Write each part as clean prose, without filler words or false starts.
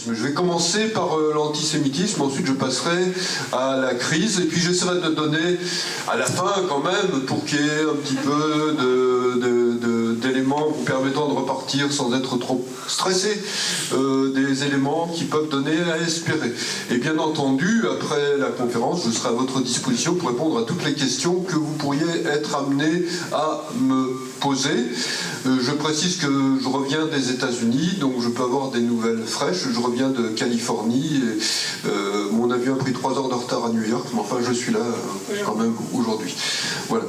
l'antisémitisme. Je vais commencer par l'antisémitisme, ensuite je passerai à la crise, et puis j'essaierai de donner à la fin quand même, pour qu'il y ait un petit peu d'éléments vous permettant de repartir sans être trop stressé, des éléments qui peuvent donner à espérer. Et bien entendu, après la conférence, je serai à votre disposition pour répondre à toutes les questions que vous pourriez être amenés à me poser. Je précise que je reviens des États-Unis, donc je peux avoir des nouvelles fraîches. Je reviens de Californie et mon avion a pris 3 heures de retard à New York, mais enfin je suis là quand même aujourd'hui. Voilà.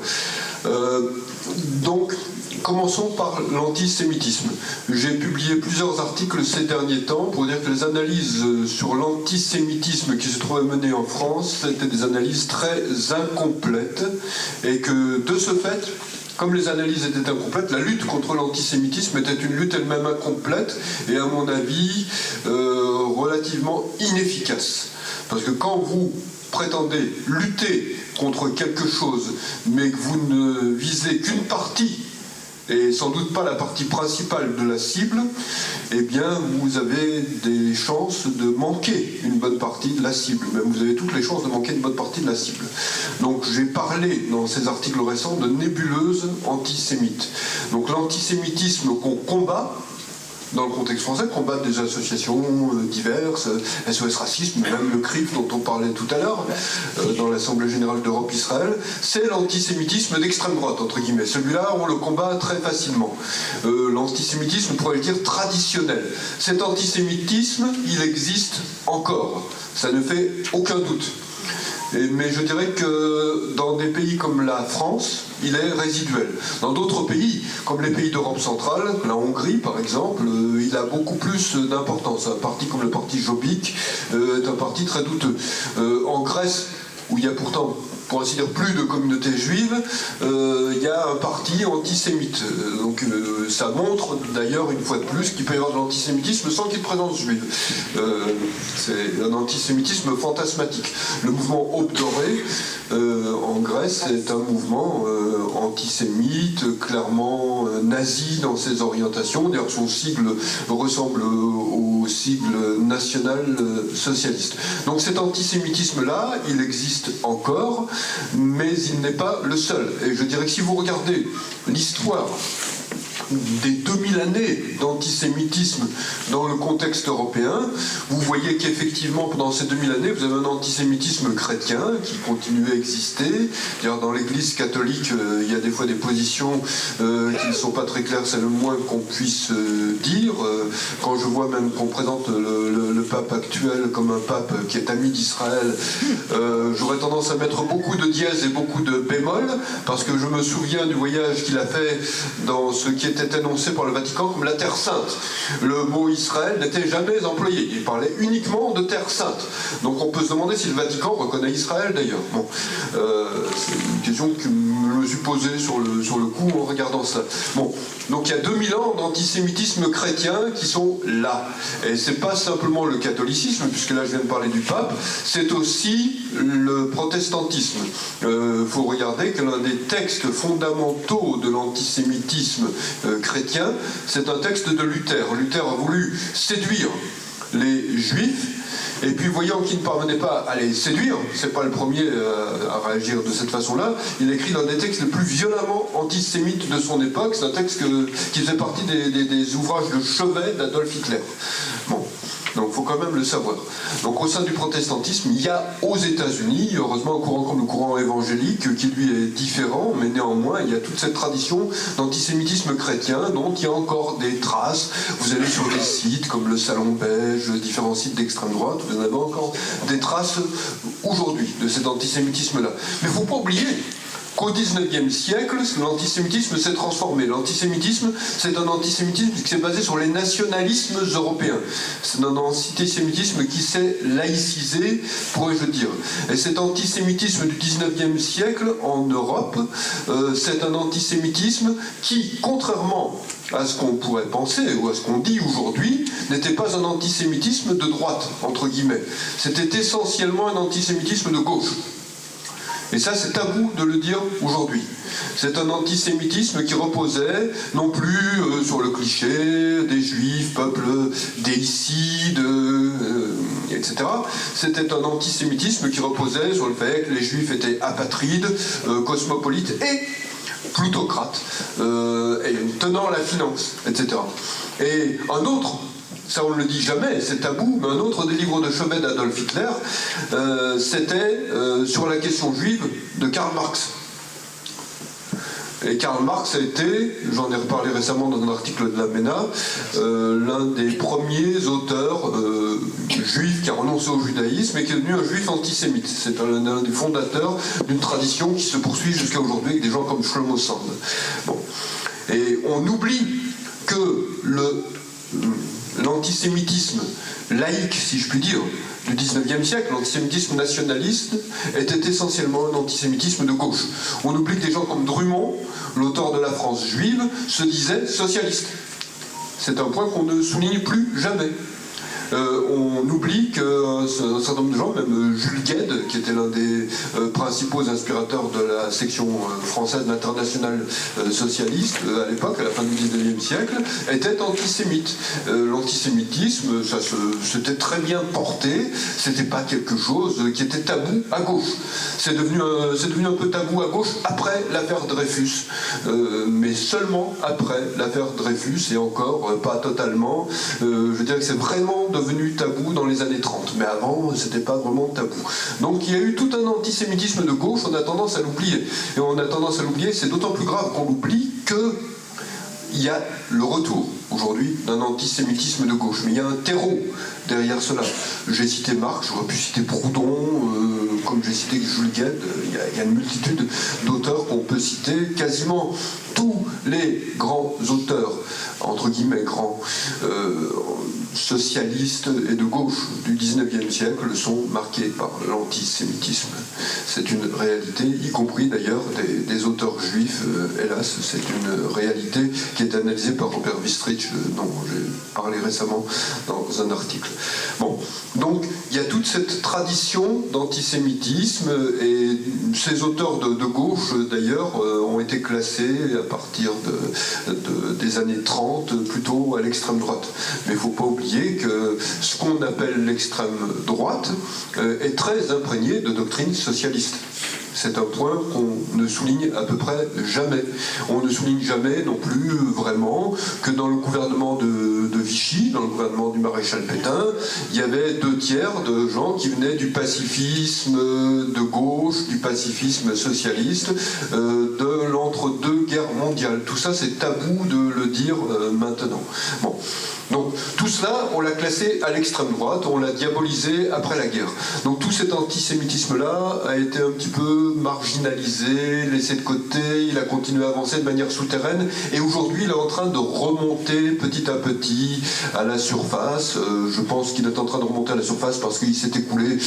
Donc, commençons par l'antisémitisme. J'ai publié plusieurs articles ces derniers temps pour dire que les analyses sur l'antisémitisme qui se trouvaient menées en France étaient des analyses très incomplètes et que de ce fait, comme les analyses étaient incomplètes, la lutte contre l'antisémitisme était une lutte elle-même incomplète et à mon avis relativement inefficace. Parce que quand vous prétendez lutter contre quelque chose, mais que vous ne visez qu'une partie, et sans doute pas la partie principale de la cible, eh bien vous avez des chances de manquer une bonne partie de la cible. Même vous avez toutes les chances de manquer une bonne partie de la cible. Donc j'ai parlé dans ces articles récents de nébuleuses antisémites. Donc l'antisémitisme qu'on combat, dans le contexte français, combattent des associations diverses, SOS Racisme, même le CRIF dont on parlait tout à l'heure, dans l'Assemblée Générale d'Europe-Israël, c'est l'antisémitisme d'extrême droite, entre guillemets. Celui-là, on le combat très facilement. L'antisémitisme, on pourrait le dire, traditionnel. Cet antisémitisme, il existe encore. Ça ne fait aucun doute. Mais je dirais que dans des pays comme la France, il est résiduel. Dans d'autres pays, comme les pays d'Europe centrale, la Hongrie par exemple, il a beaucoup plus d'importance. Un parti comme le parti Jobbik est un parti très douteux. En Grèce, où il y a pourtant, pour ainsi dire, plus de communauté juive, il y a un parti antisémite. Donc ça montre d'ailleurs, une fois de plus, qu'il peut y avoir de l'antisémitisme sans qu'il y ait de présence juive. C'est un antisémitisme fantasmatique. Le mouvement Aube Dorée, en Grèce, est un mouvement antisémite, clairement nazi dans ses orientations. D'ailleurs, son sigle ressemble au sigle national-socialiste. Donc cet antisémitisme-là, il existe encore, mais il n'est pas le seul. Et je dirais que si vous regardez l'histoire des 2000 années d'antisémitisme dans le contexte européen, vous voyez qu'effectivement, pendant ces 2000 années, vous avez un antisémitisme chrétien qui continue à exister. D'ailleurs, dans l'Église catholique, il y a des fois des positions qui ne sont pas très claires, c'est le moins qu'on puisse dire. Quand je vois même qu'on présente le pape actuel comme un pape qui est ami d'Israël, j'aurais tendance à mettre beaucoup de dièses et beaucoup de bémols, parce que je me souviens du voyage qu'il a fait dans ce qui était énoncé par le Vatican comme la Terre Sainte. Le mot Israël n'était jamais employé. Il parlait uniquement de Terre Sainte. Donc on peut se demander si le Vatican reconnaît Israël d'ailleurs. Bon, c'est une question que je me suis posée sur le coup en regardant ça. Bon, donc il y a 2000 ans d'antisémitisme chrétien qui sont là. Et c'est pas simplement le catholicisme, puisque là je viens de parler du pape, c'est aussi le protestantisme. Faut regarder que l'un des textes fondamentaux de l'antisémitisme chrétien, c'est un texte de Luther. Luther a voulu séduire les juifs, et puis voyant qu'il ne parvenait pas à les séduire, c'est pas le premier à réagir de cette façon-là, il a écrit l'un des textes les plus violemment antisémites de son époque. C'est un texte qui faisait partie des ouvrages de chevet d'Adolf Hitler. Bon. Donc il faut quand même le savoir. Donc au sein du protestantisme, il y a aux États-Unis, heureusement un courant comme le courant évangélique, qui lui est différent, mais néanmoins il y a toute cette tradition d'antisémitisme chrétien, dont il y a encore des traces. Vous allez sur des sites comme le Salon Beige, différents sites d'extrême droite, vous en avez encore des traces aujourd'hui de cet antisémitisme-là. Mais il ne faut pas oublier qu'au XIXe siècle, l'antisémitisme s'est transformé. L'antisémitisme, c'est un antisémitisme qui s'est basé sur les nationalismes européens. C'est un antisémitisme qui s'est laïcisé, pourrais-je dire. Et cet antisémitisme du XIXe siècle, en Europe, c'est un antisémitisme qui, contrairement à ce qu'on pourrait penser, ou à ce qu'on dit aujourd'hui, n'était pas un antisémitisme de droite, entre guillemets. C'était essentiellement un antisémitisme de gauche. Et ça, c'est tabou de le dire aujourd'hui. C'est un antisémitisme qui reposait non plus sur le cliché des juifs, peuple déicide, etc. C'était un antisémitisme qui reposait sur le fait que les juifs étaient apatrides, cosmopolites et plutocrates, et tenant la finance, etc. Et un autre, ça on ne le dit jamais, c'est tabou, mais un autre des livres de chevet d'Adolf Hitler, c'était sur la question juive de Karl Marx. Et Karl Marx a été, j'en ai reparlé récemment dans un article de la MENA, l'un des premiers auteurs juifs qui a renoncé au judaïsme et qui est devenu un juif antisémite. C'est l'un des fondateurs d'une tradition qui se poursuit jusqu'à aujourd'hui avec des gens comme Shlomo Sand. Bon. Et on oublie que l'antisémitisme laïque, si je puis dire, du 19e siècle, l'antisémitisme nationaliste, était essentiellement un antisémitisme de gauche. On oublie que des gens comme Drummond, l'auteur de La France juive, se disaient socialistes. C'est un point qu'on ne souligne plus jamais. On oublie qu'un certain nombre de gens, même Jules Guesde, qui était l'un des principaux inspirateurs de la section française de l'Internationale socialiste à l'époque, à la fin du 19e siècle, était antisémite. L'antisémitisme, ça s'était très bien porté, c'était pas quelque chose qui était tabou à gauche. C'est devenu un peu tabou à gauche après l'affaire Dreyfus, mais seulement après l'affaire Dreyfus, et encore pas totalement. Je dirais que c'est vraiment devenu tabou dans les années 30, mais avant c'était pas vraiment tabou. Donc il y a eu tout un antisémitisme de gauche, on a tendance à l'oublier. Et on a tendance à l'oublier, c'est d'autant plus grave qu'on l'oublie que il y a le retour aujourd'hui d'un antisémitisme de gauche. Mais il y a un terreau derrière cela. J'ai cité Marx, j'aurais pu citer Proudhon, comme j'ai cité Jules Guesde. Il y a une multitude d'auteurs qu'on peut citer. Quasiment tous les grands auteurs, entre guillemets grands, socialistes et de gauche du 19e siècle sont marqués par l'antisémitisme. C'est une réalité, y compris d'ailleurs des auteurs juifs, hélas, c'est une réalité qui est analysée par Robert Wistrich, dont j'ai parlé récemment dans un article. Bon, donc il y a toute cette tradition d'antisémitisme, et ces auteurs de gauche d'ailleurs ont été classés à partir des années 30 plutôt à l'extrême droite. Mais il ne faut pas oublier que ce qu'on appelle l'extrême droite est très imprégné de doctrine socialiste. C'est un point qu'on ne souligne à peu près jamais. On ne souligne jamais non plus vraiment que dans le gouvernement de Vichy, dans le gouvernement du maréchal Pétain, il y avait 2/3 de gens qui venaient du pacifisme de gauche, du pacifisme socialiste, de l'entre-deux guerres mondiales. Tout ça, c'est tabou de le dire maintenant. Bon. Donc tout cela, on l'a classé à l'extrême droite, on l'a diabolisé après la guerre. Donc tout cet antisémitisme-là a été un petit peu marginalisé, laissé de côté, il a continué à avancer de manière souterraine, et aujourd'hui il est en train de remonter petit à petit à la surface. Je pense qu'il est en train de remonter à la surface parce qu'il s'est écoulé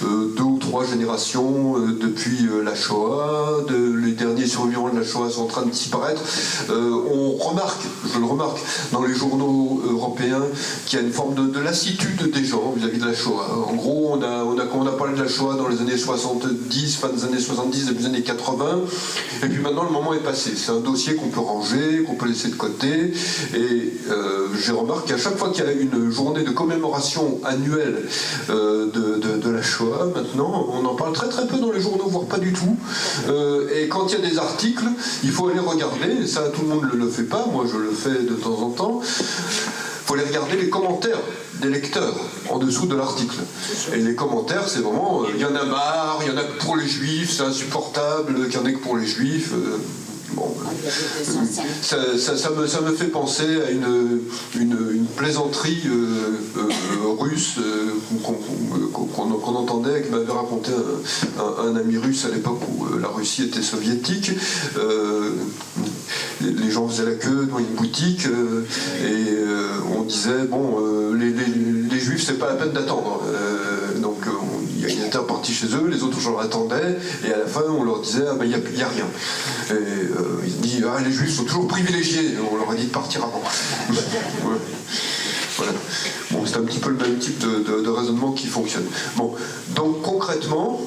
2 ou 3 générations depuis la Shoah, les derniers survivants de la Shoah sont en train de disparaître. On remarque, je le remarque, dans les journaux européens, qu'il y a une forme de lassitude des gens vis-à-vis de la Shoah. En gros, on a parlé de la Shoah dans les années 70, fin des années 70, début des années 80, et puis maintenant le moment est passé. C'est un dossier qu'on peut ranger, qu'on peut laisser de côté, et j'ai remarqué qu'à chaque fois qu'il y a une journée de commémoration annuelle de la Shoah, maintenant, on en parle très très peu dans les journaux, voire pas du tout, et quand il y a des articles, il faut aller regarder, et ça tout le monde ne le fait pas, moi je le fais de temps en temps. Il faut aller regarder les commentaires des lecteurs en dessous de l'article. Et les commentaires, c'est vraiment il y en a marre, il y en a que pour les juifs, c'est insupportable, qu'il y en ait que pour les juifs. Bon, ça me fait penser à une plaisanterie russe qu'on entendait, que m'avait raconté un ami russe à l'époque où la Russie était soviétique. Les gens faisaient la queue dans une boutique et on disait bon, les juifs c'est pas la peine d'attendre. Donc il y était reparti chez eux, les autres gens attendaient, et à la fin on leur disait ah ben il y a rien. Et ils disent ah les juifs sont toujours privilégiés, on leur a dit de partir avant. Ouais. Voilà. Bon, c'est un petit peu le même type de raisonnement qui fonctionne. Bon, donc concrètement,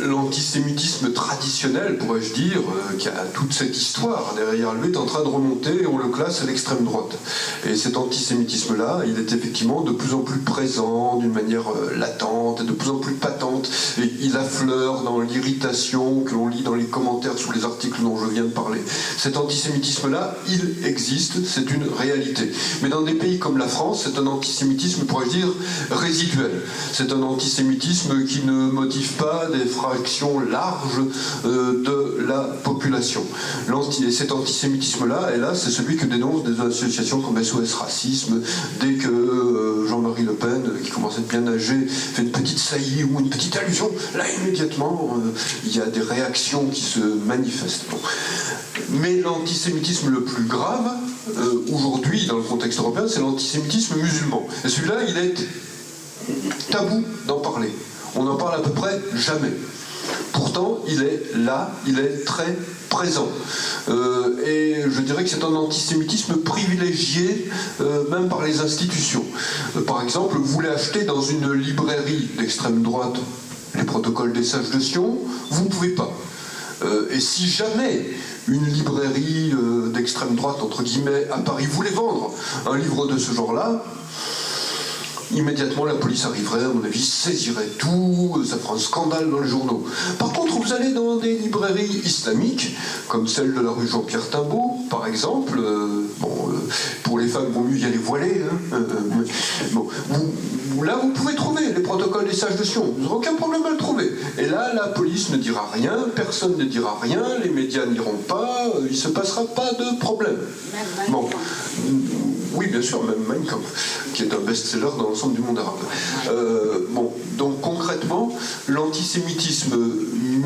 l'antisémitisme traditionnel, pourrais-je dire, qui a toute cette histoire derrière lui, est en train de remonter et on le classe à l'extrême droite. Et cet antisémitisme-là, il est effectivement de plus en plus présent, d'une manière latente, et de plus en plus patente. Et il affleure dans l'irritation que l'on lit dans les commentaires sous les articles dont je viens de parler. Cet antisémitisme-là, il existe, c'est une réalité. Mais dans des pays comme la France, c'est un antisémitisme, pourrais-je dire, résiduel. C'est un antisémitisme qui ne motive pas des fractions larges de la population. Et cet antisémitisme-là, et là, c'est celui que dénoncent des associations comme SOS Racisme. Dès que Jean-Marie Le Pen, qui commence à être bien âgé, fait une petite saillie ou une petite allusion, là, immédiatement, il y a des réactions qui se manifestent. Bon. Mais l'antisémitisme le plus grave, aujourd'hui, dans le contexte européen, c'est l'antisémitisme musulman. Et celui-là, il est tabou d'en parler. On n'en parle à peu près jamais. Pourtant, il est là, il est très présent. Et je dirais que c'est un antisémitisme privilégié, même par les institutions. Par exemple, vous voulez acheter dans une librairie d'extrême droite les protocoles des sages de Sion, vous ne pouvez pas. Et si jamais une librairie d'extrême droite, entre guillemets, à Paris voulait vendre un livre de ce genre-là, immédiatement la police arriverait, à mon avis, saisirait tout, ça fera un scandale dans les journaux. Par contre, vous allez dans des librairies islamiques, comme celle de la rue Jean-Pierre Timbaud, par exemple, pour les femmes, il vaut mieux y aller voilées, hein, là vous pouvez trouver les protocoles des sages de Sion, vous n'aurez aucun problème à le trouver. Et là, la police ne dira rien, personne ne dira rien, les médias n'iront pas, il ne se passera pas de problème. Bon. Oui, bien sûr, même Mein Kampf, qui est un best-seller dans l'ensemble du monde arabe. Donc concrètement, l'antisémitisme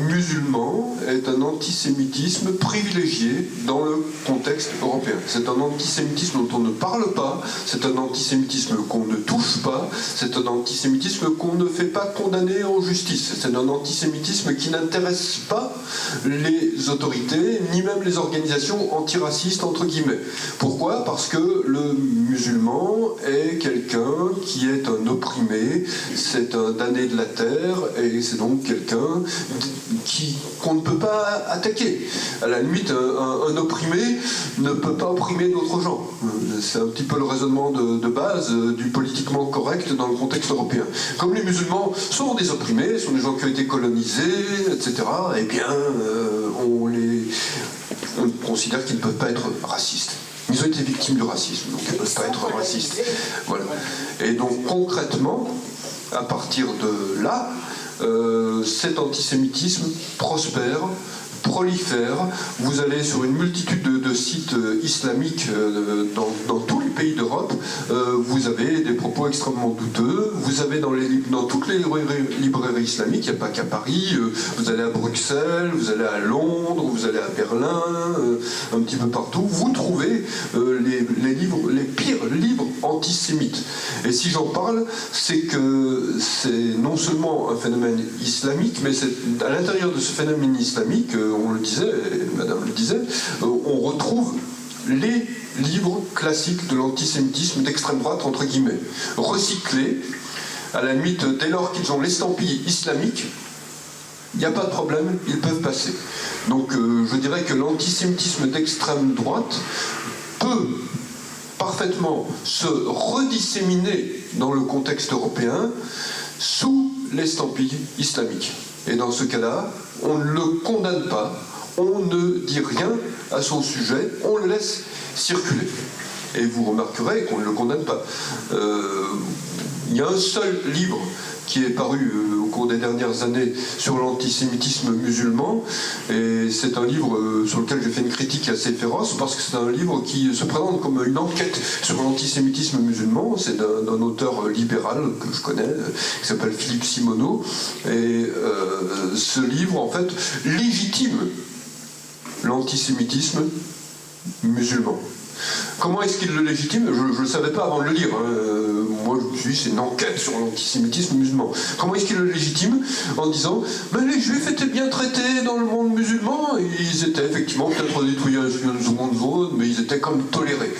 musulman est un antisémitisme privilégié dans le contexte européen. C'est un antisémitisme dont on ne parle pas, c'est un antisémitisme qu'on ne touche pas, c'est un antisémitisme qu'on ne fait pas condamner en justice. C'est un antisémitisme qui n'intéresse pas les autorités, ni même les organisations antiracistes, entre guillemets. Pourquoi ? Parce que le musulman est quelqu'un qui est un opprimé, c'est un damné de la terre, et c'est donc quelqu'un qu'on ne peut pas attaquer. À la limite, un opprimé ne peut pas opprimer d'autres gens. C'est un petit peu le raisonnement de base du politiquement correct dans le contexte européen. Comme les musulmans sont des opprimés, sont des gens qui ont été colonisés, etc., eh bien, on considère qu'ils ne peuvent pas être racistes. Ils ont été victimes du racisme, donc ils ne peuvent pas être racistes. Voilà. Et donc concrètement, à partir de là, cet antisémitisme prospère, prolifère. Vous allez sur une multitude de sites islamiques dans tous les pays d'Europe, vous avez des propos extrêmement douteux. Vous avez dans toutes les librairies islamiques, il n'y a pas qu'à Paris, vous allez à Bruxelles, vous allez à Londres, vous allez à Berlin, un petit peu partout, vous trouvez les pires livres antisémites. Et si j'en parle, c'est que c'est non seulement un phénomène islamique, mais c'est à l'intérieur de ce phénomène islamique, on le disait, et Madame le disait, on retrouve les livres classiques de l'antisémitisme d'extrême droite, entre guillemets, recyclés, à la limite, dès lors qu'ils ont l'estampille islamique, il n'y a pas de problème, ils peuvent passer. Donc je dirais que l'antisémitisme d'extrême droite peut parfaitement se redisséminer dans le contexte européen sous l'estampille islamique. Et dans ce cas-là, on ne le condamne pas, on ne dit rien à son sujet, on le laisse circuler. Et vous remarquerez qu'on ne le condamne pas. Il y a un seul livre qui est paru au cours des dernières années sur l'antisémitisme musulman, et c'est un livre sur lequel j'ai fait une critique assez féroce, parce que c'est un livre qui se présente comme une enquête sur l'antisémitisme musulman. C'est d'un auteur libéral que je connais, qui s'appelle Philippe Simoneau, et ce livre, en fait, légitime l'antisémitisme musulman. Comment est-ce qu'il le légitime ? Je ne le savais pas avant de le lire. Moi, je me suis dit, c'est une enquête sur l'antisémitisme musulman. Comment est-ce qu'il le légitime ? En disant, mais les juifs étaient bien traités dans le monde musulman, et ils étaient effectivement peut-être détruits à une seconde zone, mais ils étaient comme tolérés.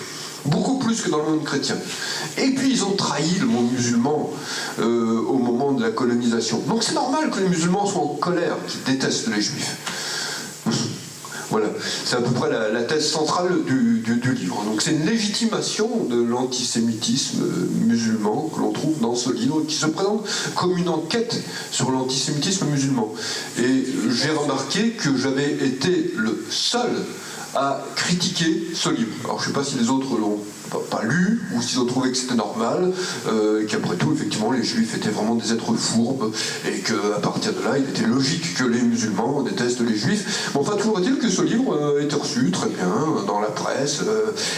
beaucoup plus que dans le monde chrétien. Et puis ils ont trahi le monde musulman au moment de la colonisation. Donc c'est normal que les musulmans soient en colère, qu'ils détestent les juifs. Voilà, c'est à peu près la thèse centrale du livre. Donc c'est une légitimation de l'antisémitisme musulman que l'on trouve dans ce livre, qui se présente comme une enquête sur l'antisémitisme musulman. Et j'ai remarqué que j'avais été le seul à critiquer ce livre. Alors je ne sais pas si les autres l'ont pas lu, ou s'ils ont trouvé que c'était normal, qu'après tout, effectivement, les juifs étaient vraiment des êtres fourbes, et qu'à partir de là, il était logique que les musulmans détestent les juifs. Mais enfin, toujours est-il que ce livre a été reçu très bien dans la presse,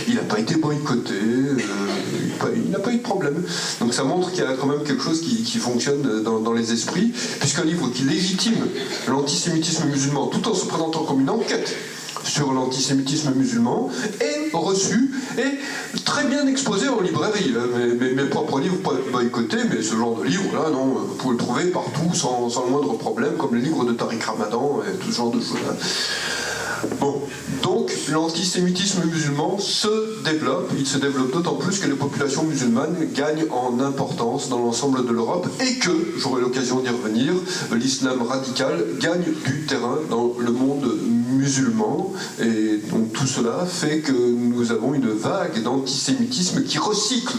il n'a pas été boycotté, il n'a pas eu de problème. Donc ça montre qu'il y a quand même quelque chose qui fonctionne dans les esprits, puisqu'un livre qui légitime l'antisémitisme musulman, tout en se présentant comme une enquête sur l'antisémitisme musulman, est reçu et très bien exposé en librairie. Mes propres livres peuvent être boycottés, mais ce genre de livre-là, non, vous pouvez le trouver partout sans le moindre problème, comme les livres de Tariq Ramadan et tout ce genre de choses-là. Bon, donc l'antisémitisme musulman se développe, il se développe d'autant plus que les populations musulmanes gagnent en importance dans l'ensemble de l'Europe et que, j'aurai l'occasion d'y revenir, l'islam radical gagne du terrain dans le monde musulman, et donc tout cela fait que nous avons une vague d'antisémitisme qui recycle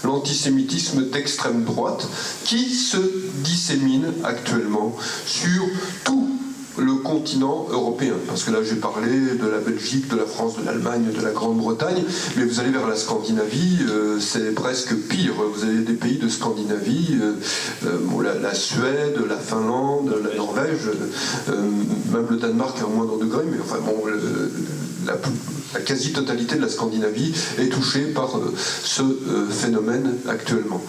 l'antisémitisme d'extrême droite qui se dissémine actuellement sur tout le continent européen, parce que là j'ai parlé de la Belgique, de la France, de l'Allemagne, de la Grande-Bretagne, mais vous allez vers la Scandinavie, c'est presque pire. Vous avez des pays de Scandinavie, la Suède, la Finlande, la Norvège, même le Danemark à un moindre degré, mais enfin bon, la quasi-totalité de la Scandinavie est touchée par ce phénomène actuellement.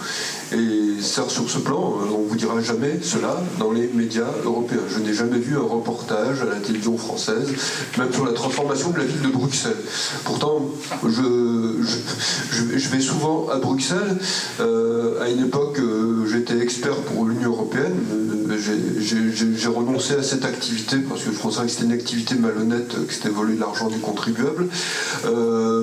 Et ça, sur ce plan, on ne vous dira jamais cela dans les médias européens. Je n'ai jamais vu un reportage à la télévision française, même sur la transformation de la ville de Bruxelles. Pourtant, je vais souvent à Bruxelles. À une époque, j'étais expert pour l'Union européenne. J'ai renoncé à cette activité parce que je considérais que c'était une activité malhonnête, que c'était voler de l'argent du contribuable.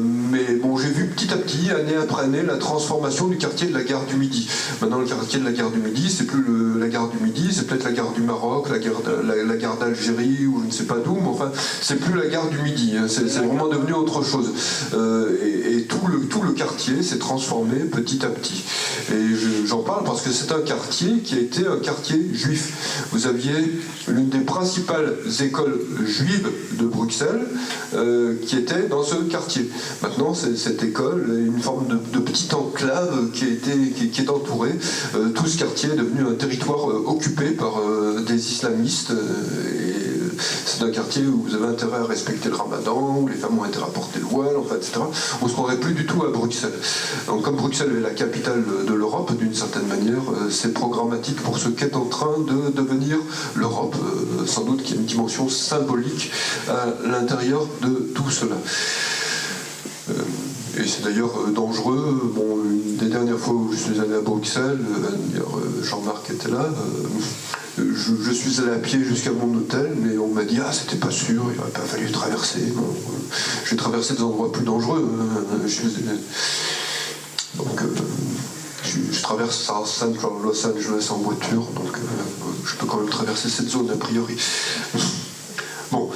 Mais bon, j'ai vu petit à petit, année après année, la transformation du quartier de la gare du Midi. Maintenant, le quartier de la gare du Midi, c'est plus la gare du Midi, c'est peut-être la gare du Maroc, la gare d'Algérie, ou je ne sais pas d'où, mais enfin, c'est plus la gare du Midi. Hein, c'est vraiment devenu autre chose. Et tout le quartier s'est transformé petit à petit. Et j'en parle parce que c'est un quartier qui a été un quartier juif. Vous aviez l'une des principales écoles juives de Bruxelles qui était dans ce quartier. Maintenant, cette école est une forme de petite enclave qui est entourée. Tout ce quartier est devenu un territoire occupé par des islamistes. C'est un quartier où vous avez intérêt à respecter le ramadan, où les femmes ont intérêt à porter le voile, enfin, etc. On ne se croirait plus du tout à Bruxelles. Donc, comme Bruxelles est la capitale de l'Europe, d'une certaine manière, c'est programmatique pour ce qu'est en train de devenir l'Europe. Sans doute qu'il y a une dimension symbolique à l'intérieur de tout cela. Et c'est d'ailleurs dangereux. Bon, une des dernières fois où je suis allé à Bruxelles, Jean-Marc était là, je suis allé à pied jusqu'à mon hôtel, mais on m'a dit « Ah, c'était pas sûr, il n'aurait pas fallu traverser. » Bon, j'ai traversé des endroits plus dangereux. Donc, je traverse Los Angeles en voiture, donc je peux quand même traverser cette zone a priori. Bon.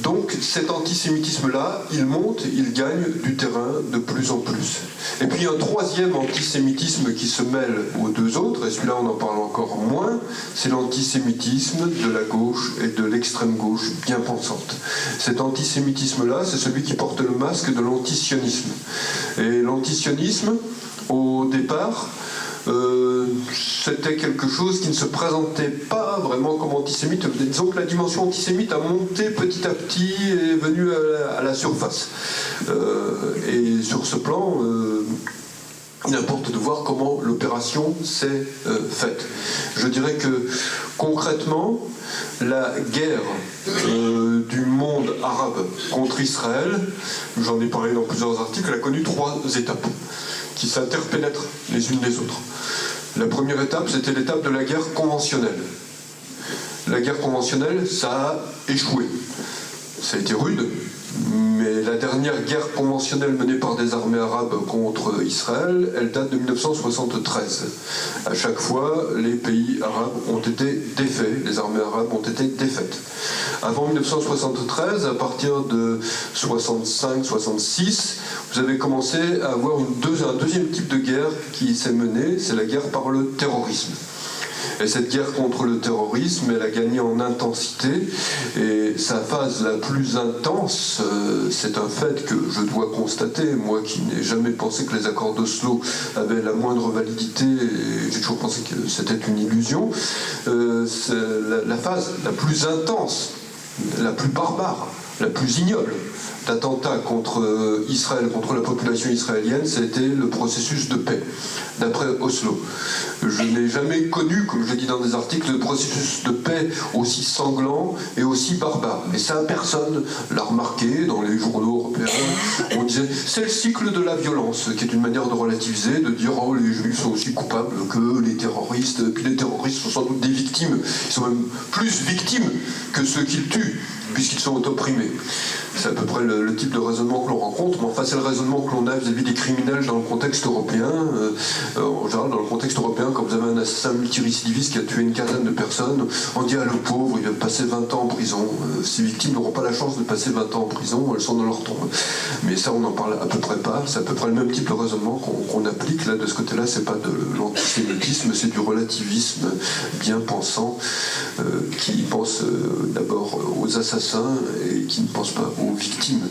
Donc cet antisémitisme-là, il monte, il gagne du terrain de plus en plus. Et puis un troisième antisémitisme qui se mêle aux deux autres, et celui-là on en parle encore moins, c'est l'antisémitisme de la gauche et de l'extrême gauche bien pensante. Cet antisémitisme-là, c'est celui qui porte le masque de l'antisionisme. Et l'antisionisme, au départ, c'était quelque chose qui ne se présentait pas vraiment comme antisémite. Disons que la dimension antisémite a monté petit à petit et est venue à la surface. Et sur ce plan, il importe de voir comment l'opération s'est faite. Je dirais que concrètement, la guerre du monde arabe contre Israël, j'en ai parlé dans plusieurs articles, a connu 3 étapes qui s'interpénètrent les unes les autres. La première étape, c'était l'étape de la guerre conventionnelle. La guerre conventionnelle, ça a échoué. Ça a été rude, Mais la dernière guerre conventionnelle menée par des armées arabes contre Israël, elle date de 1973. À chaque fois, les pays arabes ont été défaits, les armées arabes ont été défaites. Avant 1973, à partir de 65-66, vous avez commencé à avoir un deuxième type de guerre qui s'est menée, c'est la guerre par le terrorisme. Et cette guerre contre le terrorisme, elle a gagné en intensité. Et sa phase la plus intense, c'est un fait que je dois constater, moi qui n'ai jamais pensé que les accords d'Oslo avaient la moindre validité, et j'ai toujours pensé que c'était une illusion, c'est la phase la plus intense, la plus barbare, la plus ignoble d'attentats contre Israël, contre la population israélienne, c'était le processus de paix, d'après Oslo. Je n'ai jamais connu, comme je l'ai dit dans des articles, le processus de paix aussi sanglant et aussi barbare. Et ça, personne l'a remarqué dans les journaux européens. On disait, c'est le cycle de la violence, qui est une manière de relativiser, de dire, oh, les Juifs sont aussi coupables que les terroristes. Puis les terroristes sont sans doute des victimes. Ils sont même plus victimes que ceux qu'ils tuent, puisqu'ils sont opprimés. C'est à peu près le type de raisonnement que l'on rencontre, mais enfin c'est le raisonnement que l'on a vis-à-vis des criminels dans le contexte européen. En général, dans le contexte européen, quand vous avez un assassin multirécidiviste qui a tué une quinzaine de personnes, on dit, ah, le pauvre, il va passer 20 ans en prison. Ces victimes n'auront pas la chance de passer 20 ans en prison, elles sont dans leur tombe. Mais ça, on n'en parle à peu près pas. C'est à peu près le même type de raisonnement qu'on applique. Là, de ce côté-là, c'est pas de l'antisémitisme, c'est du relativisme bien pensant, qui pense d'abord aux assassins et qui ne pense pas aux victimes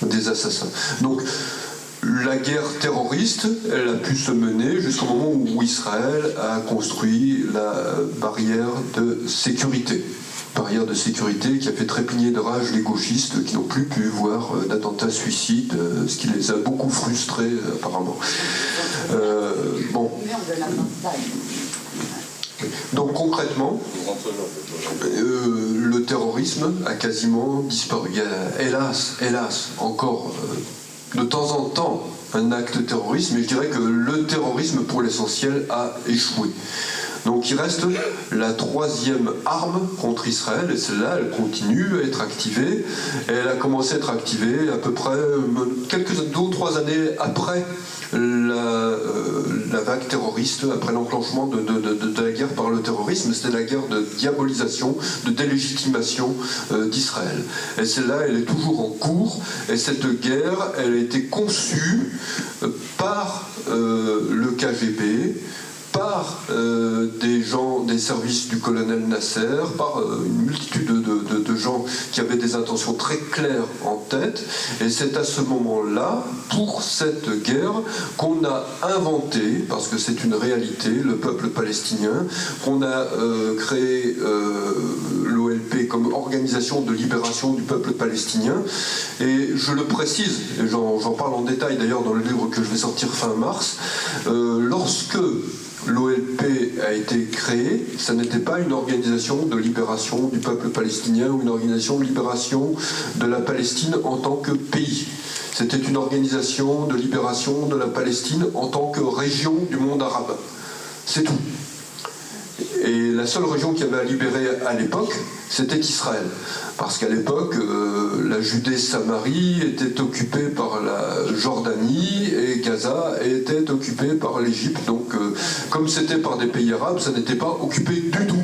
des assassins. Donc la guerre terroriste, elle a pu se mener jusqu'au moment où Israël a construit la barrière de sécurité. Barrière de sécurité qui a fait trépigner de rage les gauchistes qui n'ont plus pu voir d'attentats suicides, ce qui les a beaucoup frustrés apparemment. Bon. Donc concrètement, le terrorisme a quasiment disparu. Il y a, hélas, encore de temps en temps un acte terroriste, mais je dirais que le terrorisme pour l'essentiel a échoué. Donc il reste la troisième arme contre Israël, et celle-là, elle continue à être activée. Et elle a commencé à être activée à peu près 2 ou 3 années après la vague terroriste, après l'enclenchement de la guerre par le terrorisme. C'était la guerre de diabolisation, de délégitimation d'Israël. Et celle-là, elle est toujours en cours. Et cette guerre, elle a été conçue par le KGB, par des gens des services du colonel Nasser, par une multitude de gens qui avaient des intentions très claires en tête. Et c'est à ce moment-là, pour cette guerre, qu'on a inventé, parce que c'est une réalité, le peuple palestinien, qu'on a créé l'OLP comme organisation de libération du peuple palestinien. Et je le précise, et j'en parle en détail d'ailleurs dans le livre que je vais sortir fin mars, lorsque l'OLP a été créée, ça n'était pas une organisation de libération du peuple palestinien ou une organisation de libération de la Palestine en tant que pays. C'était une organisation de libération de la Palestine en tant que région du monde arabe. C'est tout. Et la seule région qui avait à libérer à l'époque, c'était Israël. Parce qu'à l'époque, la Judée-Samarie était occupée par la Jordanie et Gaza était occupée par l'Égypte. Donc, comme c'était par des pays arabes, ça n'était pas occupé du tout.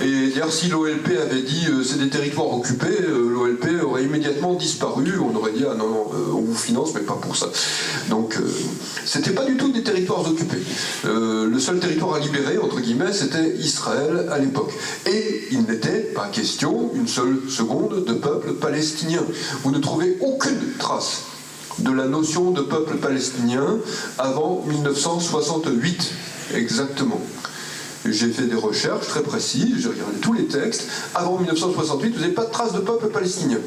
Et d'ailleurs, si l'OLP avait dit c'est des territoires occupés, l'OLP aurait immédiatement disparu. On aurait dit ah non, on vous finance, mais pas pour ça. Donc, c'était pas du tout des territoires occupés. Le seul territoire à libérer, entre guillemets, c'était Israël à l'époque. Et il n'était pas question une seule seconde de peuple palestinien. Vous ne trouvez aucune trace de la notion de peuple palestinien avant 1968, exactement. J'ai fait des recherches très précises, j'ai regardé tous les textes. Avant 1968, vous n'avez pas de trace de peuple palestinien.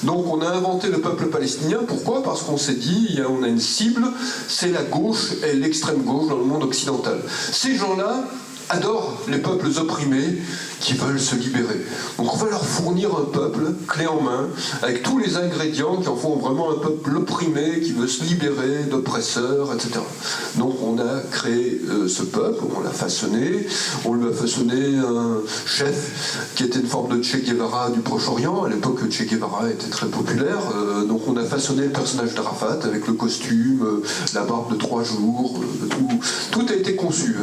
Donc on a inventé le peuple palestinien. Pourquoi ? Parce qu'on s'est dit, on a une cible, c'est la gauche et l'extrême gauche dans le monde occidental. Ces gens-là, adore les peuples opprimés qui veulent se libérer. Donc on va leur fournir un peuple clé en main, avec tous les ingrédients qui en font vraiment un peuple opprimé qui veut se libérer d'oppresseurs, etc. Donc on a créé ce peuple, on l'a façonné, on lui a façonné un chef qui était une forme de Che Guevara du Proche-Orient. À l'époque, Che Guevara était très populaire, donc on a façonné le personnage d'Arafat avec le costume, la barbe de 3 jours, tout a été conçu.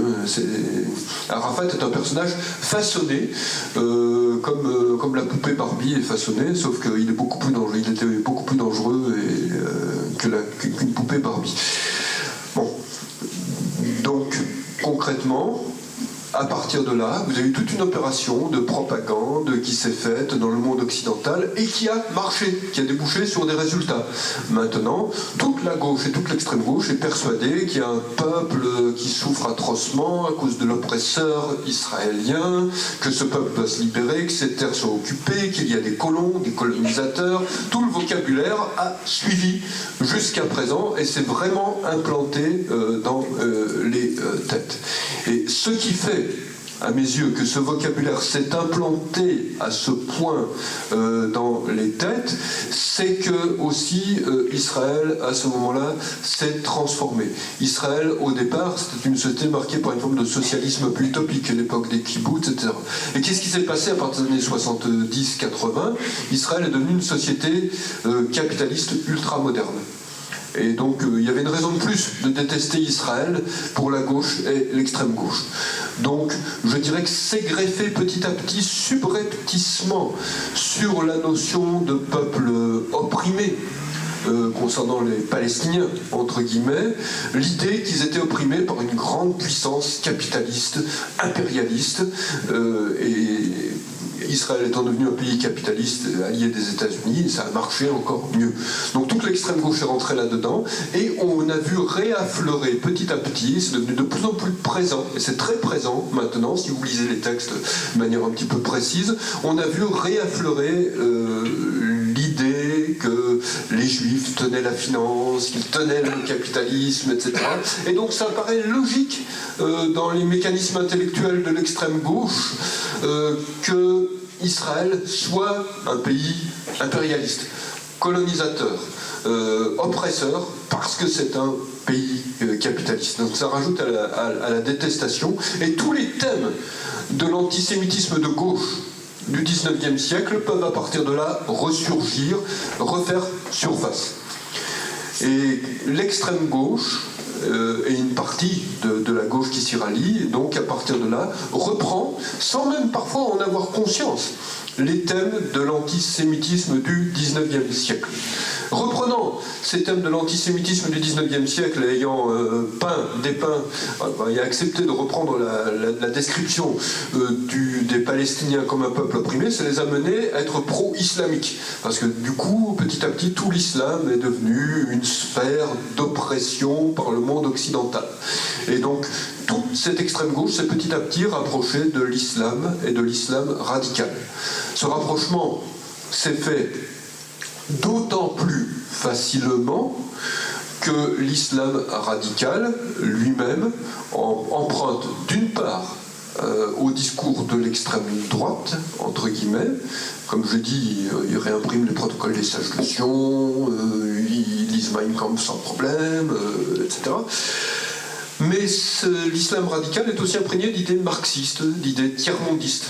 Arafat est un personnage façonné, comme la poupée Barbie est façonnée, sauf qu'il est beaucoup plus dangereux. Il était beaucoup plus dangereux qu'une poupée Barbie. Bon, donc concrètement, à partir de là, vous avez eu toute une opération de propagande qui s'est faite dans le monde occidental et qui a marché, qui a débouché sur des résultats. Maintenant, toute la gauche et toute l'extrême gauche est persuadée qu'il y a un peuple qui souffre atrocement à cause de l'oppresseur israélien, que ce peuple doit se libérer, que ces terres sont occupées, qu'il y a des colons, des colonisateurs. Tout le vocabulaire a suivi jusqu'à présent et c'est vraiment implanté dans les têtes. Et ce qui fait à mes yeux, que ce vocabulaire s'est implanté à ce point dans les têtes, c'est que aussi Israël, à ce moment-là, s'est transformé. Israël, au départ, c'était une société marquée par une forme de socialisme plus utopique, à l'époque des kibbutz, etc. Et qu'est-ce qui s'est passé à partir des années 70-80 ? Israël est devenu une société capitaliste ultra-moderne. Et donc il y avait une raison de plus de détester Israël pour la gauche et l'extrême gauche. Donc je dirais que c'est greffé petit à petit, subrepticement, sur la notion de peuple opprimé, concernant les Palestiniens, entre guillemets, l'idée qu'ils étaient opprimés par une grande puissance capitaliste, impérialiste, et Israël étant devenu un pays capitaliste allié des États-Unis, ça a marché encore mieux. Donc toute l'extrême gauche est rentrée là-dedans, et on a vu réaffleurer petit à petit, c'est devenu de plus en plus présent, et c'est très présent maintenant, si vous lisez les textes de manière un petit peu précise, on a vu réaffleurer l'idée que les Juifs tenaient la finance, qu'ils tenaient le capitalisme, etc. Et donc ça paraît logique dans les mécanismes intellectuels de l'extrême gauche que Israël soit un pays impérialiste, colonisateur, oppresseur, parce que c'est un pays capitaliste. Donc ça rajoute à la détestation. Et tous les thèmes de l'antisémitisme de gauche du 19e siècle peuvent à partir de là ressurgir, refaire surface. Et l'extrême gauche et une partie de la gauche qui s'y rallie, donc à partir de là, reprend, sans même parfois en avoir conscience, les thèmes de l'antisémitisme du 19e siècle. Reprenant ces thèmes de l'antisémitisme du 19e siècle, ayant dépeint, et accepté de reprendre la description des Palestiniens comme un peuple opprimé, ça les a menés à être pro-islamiques. Parce que du coup, petit à petit, tout l'islam est devenu une sphère d'oppression par le monde occidental. Et donc, toute cette extrême gauche s'est petit à petit rapprochée de l'islam et de l'islam radical. Ce rapprochement s'est fait d'autant plus facilement que l'islam radical lui-même emprunte d'une part au discours de l'extrême droite, entre guillemets, comme je dis, il réimprime les protocoles des sages de Sion, il lise Mein Kampf sans problème, etc. Mais l'islam radical est aussi imprégné d'idées marxistes, d'idées tiers-mondistes.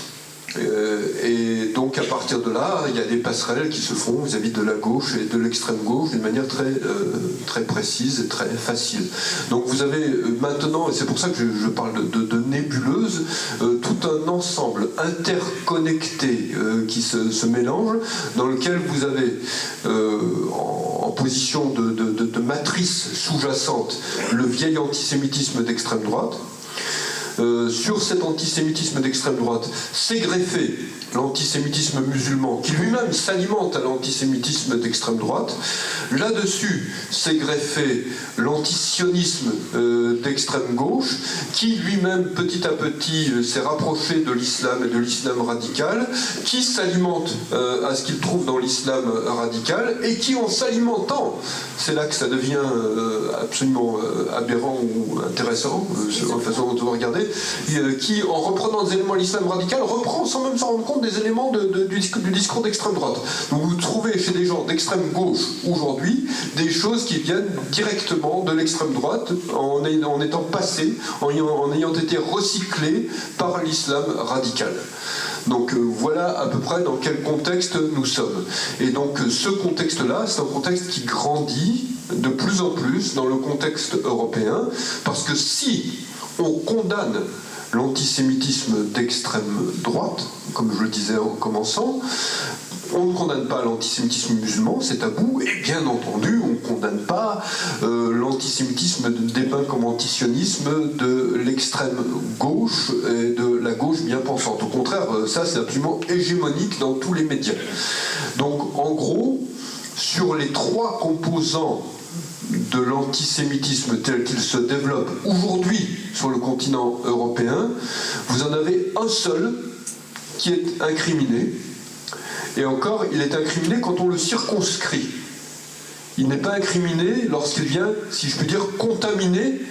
Et donc à partir de là, il y a des passerelles qui se font vis-à-vis de la gauche et de l'extrême gauche d'une manière très précise et très facile. Donc vous avez maintenant, et c'est pour ça que je parle de nébuleuse, tout un ensemble interconnecté qui se mélange, dans lequel vous avez en position de matrice sous-jacente le vieil antisémitisme d'extrême droite. Sur cet antisémitisme d'extrême droite s'est greffé l'antisémitisme musulman, qui lui-même s'alimente à l'antisémitisme d'extrême droite. Là-dessus s'est greffé l'antisionisme d'extrême gauche, qui lui-même, petit à petit, s'est rapproché de l'islam et de l'islam radical, qui s'alimente à ce qu'il trouve dans l'islam radical, et qui, en s'alimentant, c'est là que ça devient absolument aberrant ou intéressant, selon la façon dont on va regarder, qui, en reprenant des éléments de l'islam radical, reprend sans même s'en rendre compte des éléments du discours d'extrême droite. Donc vous trouvez chez des gens d'extrême gauche aujourd'hui des choses qui viennent directement de l'extrême droite en étant passées, en ayant été recyclées par l'islam radical. Donc voilà à peu près dans quel contexte nous sommes. Et donc ce contexte-là, c'est un contexte qui grandit de plus en plus dans le contexte européen, parce que si on condamne l'antisémitisme d'extrême droite, comme je le disais en commençant, on ne condamne pas l'antisémitisme musulman, c'est tabou, et bien entendu, on ne condamne pas l'antisémitisme dépeint comme antisionisme de l'extrême gauche et de la gauche bien pensante. Au contraire, ça c'est absolument hégémonique dans tous les médias. Donc en gros, sur les trois composants de l'antisémitisme tel qu'il se développe aujourd'hui sur le continent européen, vous en avez un seul qui est incriminé. Et encore, il est incriminé quand on le circonscrit. Il n'est pas incriminé lorsqu'il vient, si je puis dire, contaminer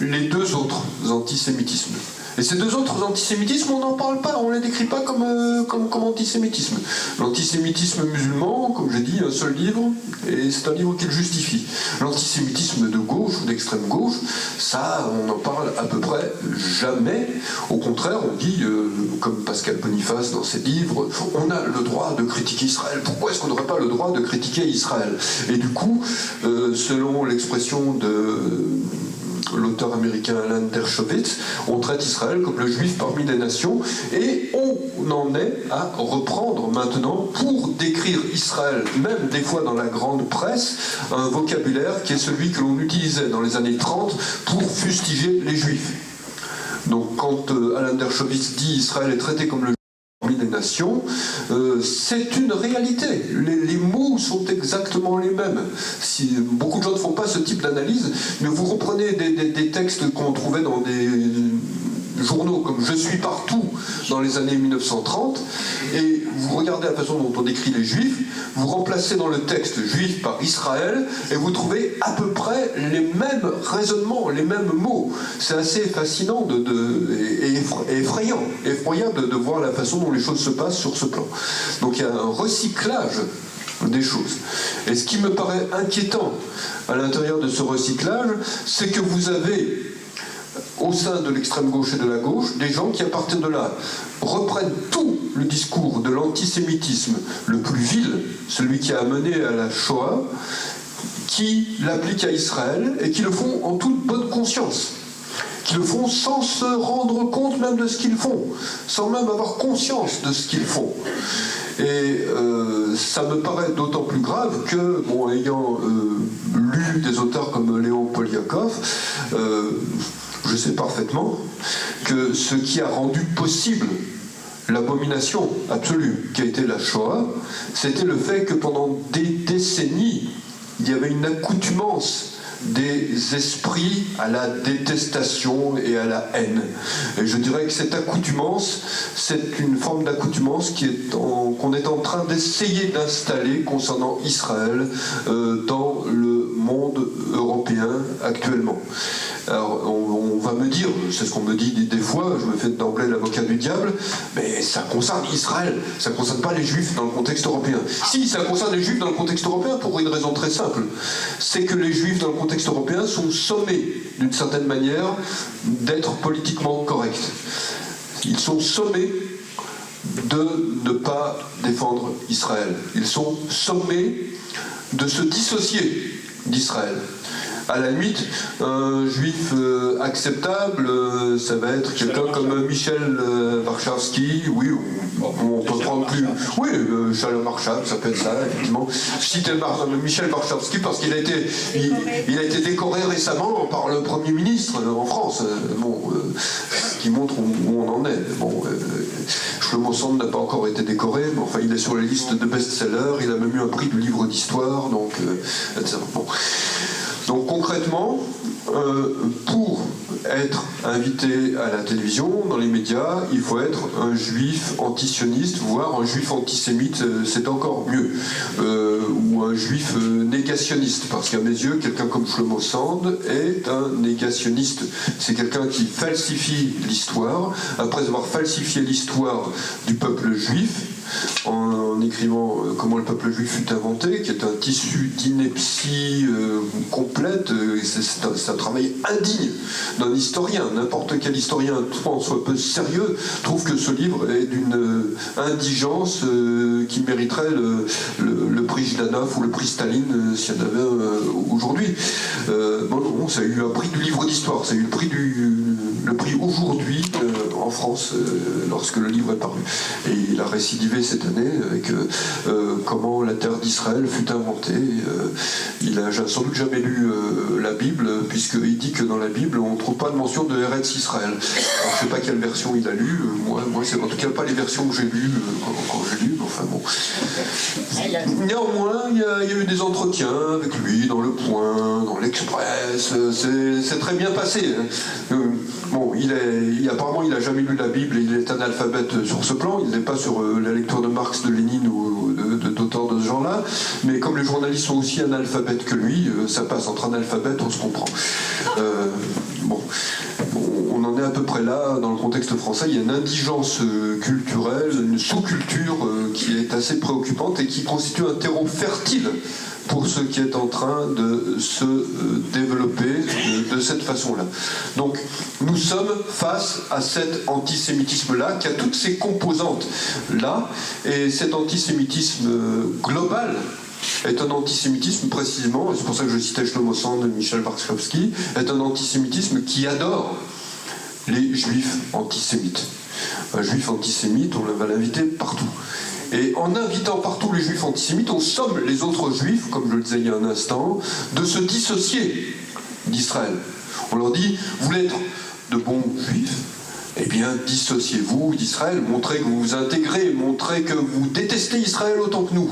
les deux autres antisémitismes. Et ces deux autres antisémitismes, on n'en parle pas, on ne les décrit pas comme antisémitisme. L'antisémitisme musulman, comme j'ai dit, un seul livre, et c'est un livre qui le justifie. L'antisémitisme de gauche ou d'extrême gauche, ça, on n'en parle à peu près jamais. Au contraire, on dit, comme Pascal Boniface dans ses livres, on a le droit de critiquer Israël. Pourquoi est-ce qu'on n'aurait pas le droit de critiquer Israël? Et du coup, selon l'expression de l'auteur américain Alan Dershowitz, on traite Israël comme le juif parmi les nations, et on en est à reprendre maintenant, pour décrire Israël, même des fois dans la grande presse, un vocabulaire qui est celui que l'on utilisait dans les années 30 pour fustiger les juifs. Donc quand Alan Dershowitz dit Israël est traité comme le parmi les nations, c'est une réalité. Les mots sont exactement les mêmes. Beaucoup de gens ne font pas ce type d'analyse, mais vous reprenez des textes qu'on trouvait dans des journaux comme Je suis partout dans les années 1930, et vous regardez la façon dont on décrit les juifs, vous remplacez dans le texte juif par Israël, et vous trouvez à peu près les mêmes raisonnements, les mêmes mots. C'est assez fascinant et effrayant de voir la façon dont les choses se passent sur ce plan. Donc il y a un recyclage des choses. Et ce qui me paraît inquiétant à l'intérieur de ce recyclage, c'est que vous avez au sein de l'extrême gauche et de la gauche, des gens qui, à partir de là, reprennent tout le discours de l'antisémitisme le plus vil, celui qui a amené à la Shoah, qui l'appliquent à Israël et qui le font en toute bonne conscience, qui le font sans se rendre compte même de ce qu'ils font, sans même avoir conscience de ce qu'ils font. Et ça me paraît d'autant plus grave que, bon, ayant lu des auteurs comme Léon Poliakov, je sais parfaitement que ce qui a rendu possible l'abomination absolue qui a été la Shoah, c'était le fait que pendant des décennies, il y avait une accoutumance des esprits à la détestation et à la haine. Et je dirais que cette accoutumance, c'est une forme d'accoutumance qu'on est en train d'essayer d'installer concernant Israël dans le monde européen actuellement. Alors, on va me dire, c'est ce qu'on me dit des fois, je me fais d'emblée l'avocat du diable, mais ça concerne Israël, ça ne concerne pas les Juifs dans le contexte européen. Si, ça concerne les Juifs dans le contexte européen pour une raison très simple, c'est que les Juifs dans le contexte européen sont sommés, d'une certaine manière, d'être politiquement corrects. Ils sont sommés de ne pas défendre Israël. Ils sont sommés de se dissocier d'Israël. À la limite, un juif acceptable, ça va être quelqu'un comme Michel Warszawski, oui, on peut prendre plus... Oui, Charles Marchal, ça peut être ça, effectivement. Citer Michel Warszawski parce qu'il a été décoré récemment par le Premier ministre en France, ce qui montre où on en est. Bon, Shlomo Sand n'a pas encore été décoré, mais enfin, il est sur les listes de best-sellers, il a même eu un prix du livre d'histoire, donc, etc. Bon. Donc concrètement, pour être invité à la télévision, dans les médias, il faut être un juif antisioniste, voire un juif antisémite, c'est encore mieux. Ou un juif négationniste, parce qu'à mes yeux, quelqu'un comme Shlomo Sand est un négationniste. C'est quelqu'un qui falsifie l'histoire, après avoir falsifié l'histoire du peuple juif, en écrivant comment le peuple juif fut inventé, qui est un tissu d'ineptie complète. C'est un travail indigne d'un historien. N'importe quel historien, soit peu sérieux, trouve que ce livre est d'une indigence qui mériterait le prix Zhdanov ou le prix Staline s'il y en avait aujourd'hui. Bon, ça a eu un prix du livre d'histoire, ça a eu le prix aujourd'hui en France lorsque le livre est paru. Et il a récidivé cette année avec comment la terre d'Israël fut inventée. Il a sans doute jamais lu la Bible, puisqu'il dit que dans la Bible on ne trouve pas de mention de Eretz Israël. Alors, je ne sais pas quelle version il a lu, moi c'est en tout cas pas les versions que j'ai lues quand j'ai lu, enfin bon. Néanmoins, il y a eu des entretiens avec lui dans Le Point, dans l'Express, c'est très bien passé. Bon, apparemment il n'a jamais lu la Bible et il est analphabète sur ce plan, il n'est pas sur la lecture de Marx, de Lénine ou d'auteurs de ce genre-là, mais comme les journalistes sont aussi analphabètes que lui, ça passe entre analphabètes, on se comprend. Bon, on en est à peu près là, dans le contexte français, il y a une indigence culturelle, une sous-culture qui est assez préoccupante et qui constitue un terreau fertile pour ce qui est en train de se développer de cette façon-là. Donc, nous sommes face à cet antisémitisme-là, qui a toutes ces composantes-là, et cet antisémitisme global est un antisémitisme précisément, et c'est pour ça que je citais Shlomo Sand de Michel Barskowski, est un antisémitisme qui adore les juifs antisémites. Un juif antisémite, on va l'inviter partout. Et en invitant partout les juifs antisémites, on somme les autres juifs, comme je le disais il y a un instant, de se dissocier d'Israël. On leur dit, vous voulez être de bons juifs, eh bien dissociez-vous d'Israël, montrez que vous vous intégrez, montrez que vous détestez Israël autant que nous.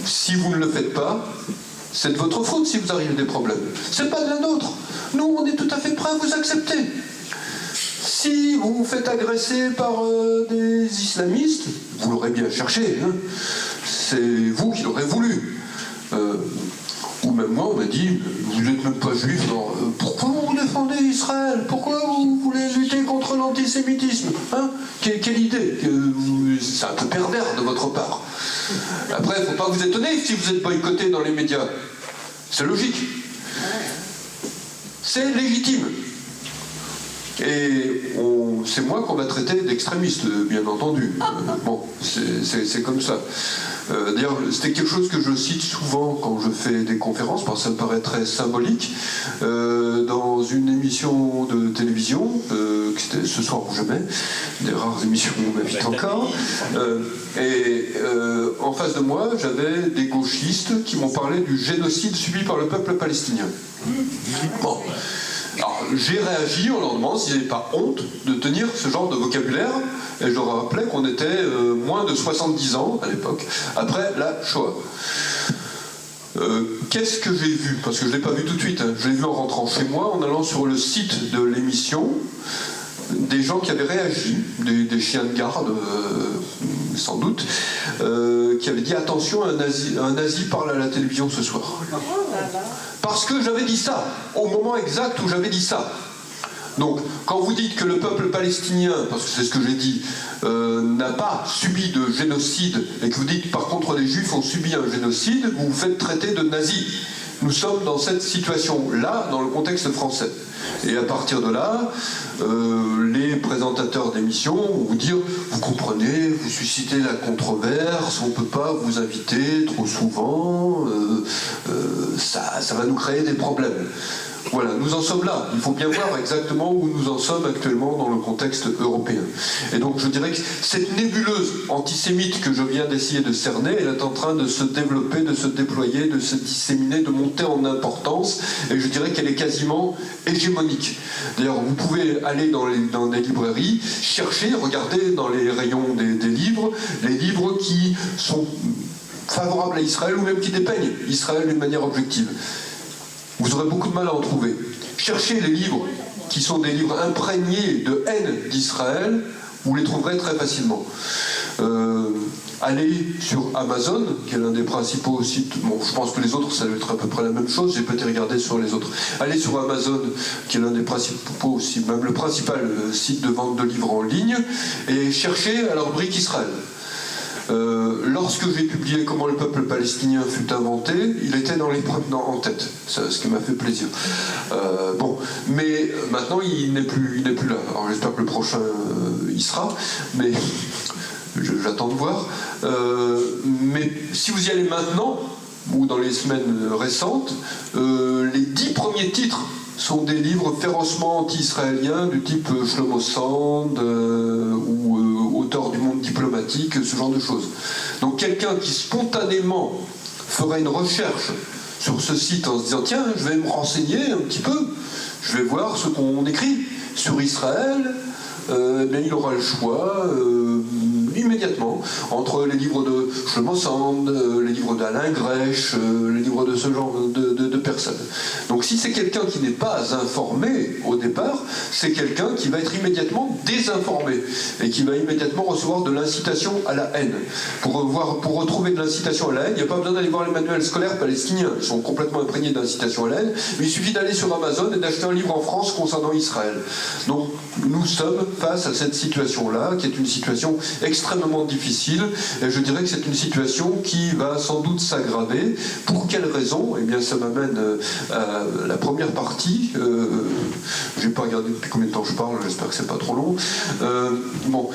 Si vous ne le faites pas, c'est de votre faute si vous arrivez des problèmes. C'est pas de la nôtre. Nous, on est tout à fait prêts à vous accepter. Si vous vous faites agresser par des islamistes, vous l'aurez bien cherché, hein. C'est vous qui l'aurez voulu. Ou même moi, on m'a dit, vous n'êtes même pas juif, alors, pourquoi vous défendez Israël? Pourquoi vous voulez lutter contre l'antisémitisme, hein? Quelle idée? C'est un peu pervers de votre part. Après, il ne faut pas vous étonner si vous êtes boycotté dans les médias. C'est logique. C'est légitime. Et c'est moi qu'on va traiter d'extrémiste, bien entendu. Bon, c'est comme ça. D'ailleurs, c'était quelque chose que je cite souvent quand je fais des conférences, parce que ça me paraît très symbolique. Dans une émission de télévision, qui c'était Ce soir ou jamais, des rares émissions où on m'invite encore, en face de moi, j'avais des gauchistes qui m'ont parlé du génocide subi par le peuple palestinien. Bon. Alors, j'ai réagi en leur demandant s'ils n'avaient pas honte de tenir ce genre de vocabulaire, et je leur rappelais qu'on était moins de 70 ans à l'époque, après la Shoah. Qu'est-ce que j'ai vu? Parce que je ne l'ai pas vu tout de suite, hein. Je l'ai vu en rentrant chez moi, en allant sur le site de l'émission, des gens qui avaient réagi, des chiens de garde, sans doute, qui avaient dit attention, un nazi parle à la télévision ce soir. Parce que j'avais dit ça, au moment exact où j'avais dit ça. Donc, quand vous dites que le peuple palestinien, parce que c'est ce que j'ai dit, n'a pas subi de génocide, et que vous dites par contre les juifs ont subi un génocide, vous vous faites traiter de nazis. Nous sommes dans cette situation-là, dans le contexte français. Et à partir de là, les présentateurs d'émissions vont vous dire, vous comprenez, vous suscitez la controverse, on ne peut pas vous inviter trop souvent, ça va nous créer des problèmes. Voilà, nous en sommes là. Il faut bien voir exactement où nous en sommes actuellement dans le contexte européen. Et donc je dirais que cette nébuleuse antisémite que je viens d'essayer de cerner, elle est en train de se développer, de se déployer, de se disséminer, de monter en importance, et je dirais qu'elle est quasiment hégémonique. D'ailleurs, vous pouvez aller dans des librairies, chercher, regarder dans les rayons des livres, les livres qui sont favorables à Israël ou même qui dépeignent Israël d'une manière objective. Vous aurez beaucoup de mal à en trouver. Cherchez les livres qui sont des livres imprégnés de haine d'Israël, vous les trouverez très facilement. allez sur Amazon, qui est l'un des principaux sites, bon, je pense que les autres, ça doit être à peu près la même chose, j'ai peut-être regardé sur les autres. Allez sur Amazon, qui est l'un des principaux, aussi, même le principal site de vente de livres en ligne, et cherchez à leur brique Israël. Lorsque j'ai publié Comment le peuple palestinien fut inventé, il était en tête, ce qui m'a fait plaisir. Bon, mais maintenant il n'est plus là. Alors j'espère que le prochain y sera, mais j'attends de voir. Mais si vous y allez maintenant, ou dans les semaines récentes, les 10 premiers titres sont des livres férocement anti-israéliens du type Shlomo Sand ou auteur du monde diplomatique, ce genre de choses. Donc quelqu'un qui spontanément ferait une recherche sur ce site en se disant tiens, je vais me renseigner un petit peu, je vais voir ce qu'on écrit sur Israël, bien, il aura le choix immédiatement entre les livres de Shlomo Sand, les livres d'Alain Grèche, les livres de ce genre de personnes. Donc si c'est quelqu'un qui n'est pas informé au départ, c'est quelqu'un qui va être immédiatement désinformé et qui va immédiatement recevoir de l'incitation à la haine. Pour retrouver de l'incitation à la haine, il n'y a pas besoin d'aller voir les manuels scolaires palestiniens, ils sont complètement imprégnés d'incitation à la haine, mais il suffit d'aller sur Amazon et d'acheter un livre en France concernant Israël. Donc nous sommes face à cette situation-là, qui est une situation extrêmement difficile, et je dirais que c'est une situation qui va sans doute s'aggraver. Pour quelle raison? Eh bien, ça m'amène à la première partie. Je n'ai pas regardé depuis combien de temps je parle, j'espère que c'est pas trop long. Bon.